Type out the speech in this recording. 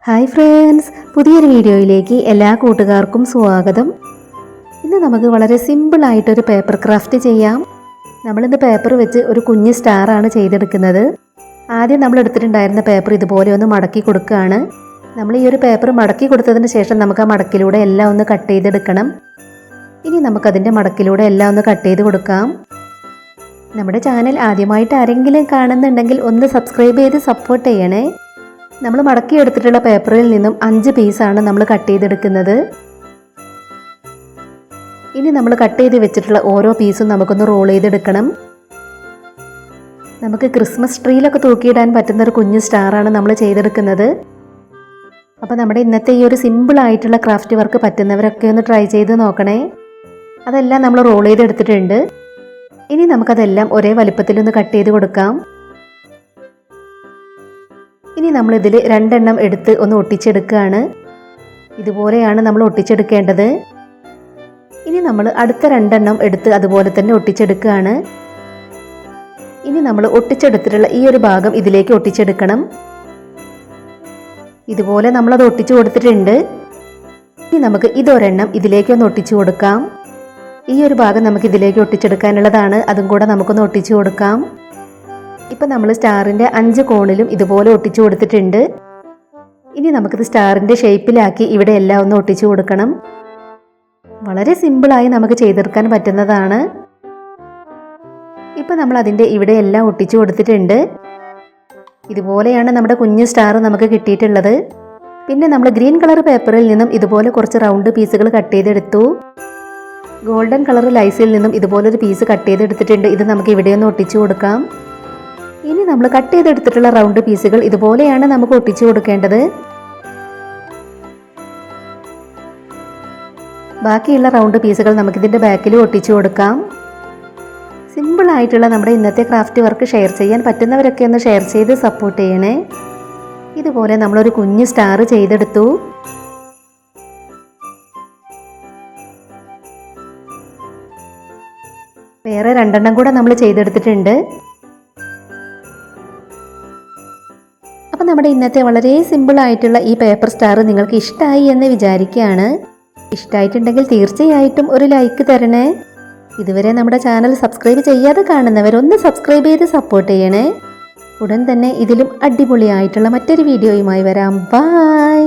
Hi friends, പുതിയൊരു വീഡിയോയിലേക്ക് എല്ലാ കൂട്ടുകാർക്കും സ്വാഗതം. ഇന്ന് നമുക്ക് വളരെ സിമ്പിളായിട്ടൊരു പേപ്പർ ക്രാഫ്റ്റ് ചെയ്യാം. നമ്മളിന്ന് പേപ്പർ വെച്ച് ഒരു കുഞ്ഞ് സ്റ്റാറാണ് ചെയ്തെടുക്കുന്നത്. ആദ്യം നമ്മൾ എടുത്തിട്ടുണ്ടായിരുന്ന പേപ്പർ ഇതുപോലെ ഒന്ന് മടക്കി കൊടുക്കുകയാണ്. നമ്മൾ ഈ ഒരു പേപ്പർ മടക്കി കൊടുത്തതിന് ശേഷം നമുക്ക് ആ മടക്കിലൂടെ എല്ലാം ഒന്ന് കട്ട് ചെയ്തെടുക്കണം. ഇനി നമുക്കതിൻ്റെ മടക്കിലൂടെ എല്ലാം ഒന്ന് കട്ട് ചെയ്ത് കൊടുക്കാം. നമ്മുടെ ചാനൽ ആദ്യമായിട്ട് ആരെങ്കിലും കാണുന്നുണ്ടെങ്കിൽ ഒന്ന് സബ്സ്ക്രൈബ് ചെയ്ത് സപ്പോർട്ട് ചെയ്യണേ. നമ്മൾ മടക്കി എടുത്തിട്ടുള്ള പേപ്പറിൽ നിന്നും 5 പീസാണ് നമ്മൾ കട്ട് ചെയ്തെടുക്കുന്നത്. ഇനി നമ്മൾ കട്ട് ചെയ്ത് വെച്ചിട്ടുള്ള ഓരോ പീസും നമുക്കൊന്ന് റോൾ ചെയ്തെടുക്കണം. നമുക്ക് ക്രിസ്മസ് ട്രീയിലൊക്കെ തൂക്കിയിടാൻ പറ്റുന്ന ഒരു കുഞ്ഞു സ്റ്റാറാണ് നമ്മൾ ചെയ്തെടുക്കുന്നത്. അപ്പോൾ നമ്മുടെ ഇന്നത്തെ ഈ ഒരു സിമ്പിളായിട്ടുള്ള ക്രാഫ്റ്റ് വർക്ക് പറ്റുന്നവരൊക്കെ ഒന്ന് ട്രൈ ചെയ്ത് നോക്കണേ. അതെല്ലാം നമ്മൾ റോൾ ചെയ്തെടുത്തിട്ടുണ്ട്. ഇനി നമുക്കതെല്ലാം ഒരേ വലിപ്പത്തിലൊന്ന് കട്ട് ചെയ്ത് കൊടുക്കാം. ഇനി നമ്മളിതിൽ 2 എണ്ണം എടുത്ത് ഒന്ന് ഒട്ടിച്ചെടുക്കുകയാണ്. ഇതുപോലെയാണ് നമ്മൾ ഒട്ടിച്ചെടുക്കേണ്ടത്. ഇനി നമ്മൾ അടുത്ത 2 എണ്ണം എടുത്ത് അതുപോലെ തന്നെ ഒട്ടിച്ചെടുക്കുകയാണ്. ഇനി നമ്മൾ ഒട്ടിച്ചെടുത്തിട്ടുള്ള ഈ ഒരു ഭാഗം ഇതിലേക്ക് ഒട്ടിച്ചെടുക്കണം. ഇതുപോലെ നമ്മളത് ഒട്ടിച്ചു കൊടുത്തിട്ടുണ്ട്. ഇനി നമുക്ക് ഇതൊരെണ്ണം ഇതിലേക്കൊന്ന് ഒട്ടിച്ചു കൊടുക്കാം. ഈ ഒരു ഭാഗം നമുക്ക് ഇതിലേക്ക് ഒട്ടിച്ചെടുക്കാനുള്ളതാണ്. അതും കൂടെ നമുക്കൊന്ന് ഒട്ടിച്ചു കൊടുക്കാം. ഇപ്പം നമ്മൾ സ്റ്റാറിൻ്റെ 5 കോണിലും ഇതുപോലെ ഒട്ടിച്ചു കൊടുത്തിട്ടുണ്ട്. ഇനി നമുക്കിത് സ്റ്റാറിൻ്റെ ഷേപ്പിലാക്കി ഇവിടെ എല്ലാം ഒന്ന് ഒട്ടിച്ചു കൊടുക്കണം. വളരെ സിമ്പിളായി നമുക്ക് ചെയ്തെടുക്കാൻ പറ്റുന്നതാണ്. ഇപ്പം നമ്മൾ അതിൻ്റെ ഇവിടെ എല്ലാം ഒട്ടിച്ചു കൊടുത്തിട്ടുണ്ട്. ഇതുപോലെയാണ് നമ്മുടെ കുഞ്ഞു സ്റ്റാർ നമുക്ക് കിട്ടിയിട്ടുള്ളത്. പിന്നെ നമ്മൾ ഗ്രീൻ കളർ പേപ്പറിൽ നിന്നും ഇതുപോലെ കുറച്ച് റൗണ്ട് പീസുകൾ കട്ട് ചെയ്തെടുത്തു. ഗോൾഡൻ കളർ ലൈസിൽ നിന്നും ഇതുപോലൊരു പീസ് കട്ട് ചെയ്തെടുത്തിട്ടുണ്ട്. ഇത് നമുക്ക് ഇവിടെ ഒന്ന് ഒട്ടിച്ചു കൊടുക്കാം. ഇനി നമ്മൾ കട്ട് ചെയ്തെടുത്തിട്ടുള്ള റൗണ്ട് പീസുകൾ ഇതുപോലെയാണ് നമുക്ക് ഒട്ടിച്ചു കൊടുക്കേണ്ടത്. ബാക്കിയുള്ള റൗണ്ട് പീസുകൾ നമുക്കിതിൻ്റെ ബാക്കിൽ ഒട്ടിച്ചു കൊടുക്കാം. സിമ്പിളായിട്ടുള്ള നമ്മുടെ ഇന്നത്തെ ക്രാഫ്റ്റ് വർക്ക് ഷെയർ ചെയ്യാൻ പറ്റുന്നവരൊക്കെ ഒന്ന് ഷെയർ ചെയ്ത് സപ്പോർട്ട് ചെയ്യണേ. ഇതുപോലെ നമ്മളൊരു കുഞ്ഞു സ്റ്റാർ ചെയ്തെടുത്തു. വേറെ 2 എണ്ണം കൂടെ നമ്മൾ ചെയ്തെടുത്തിട്ടുണ്ട്. അപ്പോൾ നമ്മുടെ ഇന്നത്തെ വളരെ സിമ്പിളായിട്ടുള്ള ഈ പേപ്പർ സ്റ്റാർ നിങ്ങൾക്ക് ഇഷ്ടമായി എന്ന് വിചാരിക്കുകയാണ്. ഇഷ്ടമായിട്ടുണ്ടെങ്കിൽ തീർച്ചയായിട്ടും ഒരു ലൈക്ക് തരണേ. ഇതുവരെ നമ്മുടെ ചാനൽ സബ്സ്ക്രൈബ് ചെയ്യാതെ കാണുന്നവരൊന്ന് സബ്സ്ക്രൈബ് ചെയ്ത് സപ്പോർട്ട് ചെയ്യണേ. ഉടൻ തന്നെ ഇതിലും അടിപൊളിയായിട്ടുള്ള മറ്റൊരു വീഡിയോയുമായി വരാം. ബൈ.